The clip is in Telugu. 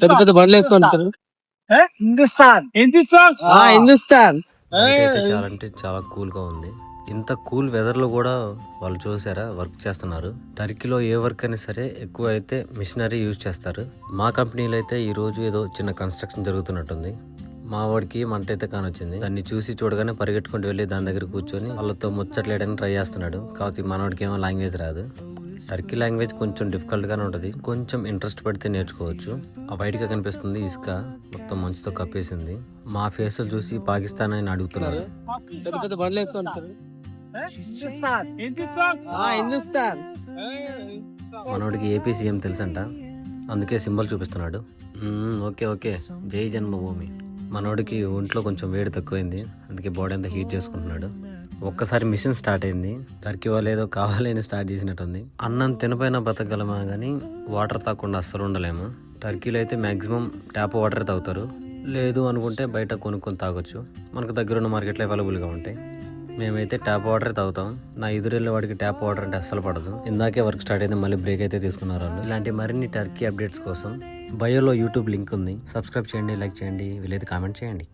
పెద్ద పెద్ద బండ్లు వేసుకుంటారు. హిందుస్థాన్ అయితే చాలా అంటే చాలా కూల్ గా ఉంది. ఇంత కూల్ వెదర్ లో కూడా వాళ్ళు చూసారా వర్క్ చేస్తున్నారు. టర్కీలో ఏ వర్క్ అయినా సరే ఎక్కువ అయితే మిషనరీ యూజ్ చేస్తారు. మా కంపెనీలో అయితే ఈ రోజు ఏదో చిన్న కన్స్ట్రక్షన్ జరుగుతున్నట్టుంది. మా వాడికి మంట అయితే కానొచ్చింది. దాన్ని చూసి చూడగానే పరిగెట్టుకుంటూ వెళ్ళి దాని దగ్గర కూర్చొని వాళ్ళతో ముచ్చట్లేయడానికి ట్రై చేస్తున్నాడు. కాకపోతే మనవాడికి ఏమో లాంగ్వేజ్ రాదు. టర్కీ లాంగ్వేజ్ కొంచెం డిఫికల్ట్ గానే ఉంటది. కొంచెం ఇంట్రెస్ట్ పెడితే నేర్చుకోవచ్చు. ఆ బయట గా కనిపిస్తుంది ఇసుక మొత్తం మంచుతో కప్పేసింది. మా ఫేస్ చూసి పాకిస్తాన్ అని అడుగుతున్నారు. పెద్ద పెద్ద బండ్లు వేసుకుంటారు. హిందుస్థాన్ మనోడికి ఏపీ సీఎం తెలుసంట, అందుకే సింబల్ చూపిస్తున్నాడు. ఓకే ఓకే, జై జన్మభూమి. మనోడికి ఒంట్లో కొంచెం వేడి తక్కువైంది, అందుకే బాడీ అంతా హీట్ చేసుకుంటున్నాడు. ఒక్కసారి మిషన్ స్టార్ట్ అయింది. టర్కీ వాళ్ళు ఏదో కావాలని స్టార్ట్ చేసినట్టుంది. అన్నం తినపైన బతకగలమా కానీ వాటర్ తాగకుండా అస్సలు ఉండలేము. టర్కీలో అయితే మాక్సిమం ట్యాప్ వాటర్ తాగుతారు. లేదు అనుకుంటే బయట కొనుక్కొని తాగొచ్చు. మనకు దగ్గరున్న మార్కెట్లో అవైలబుల్గా ఉంటాయి. మేమైతే ట్యాప్ వాటర్ తాగుతాం. నా ఎదురెళ్ళే వాడికి ట్యాప్ వాటర్ అంటే అస్సలు పడదు. ఇందాకే వర్క్ స్టార్ట్ అయితే మళ్ళీ బ్రేక్ అయితే తీసుకున్నారు వాళ్ళు. ఇలాంటి మరిన్ని టర్కీ అప్డేట్స్ కోసం బయోలో యూట్యూబ్ లింక్ ఉంది, సబ్స్క్రైబ్ చేయండి, లైక్ చేయండి, వీలైతే కామెంట్ చేయండి.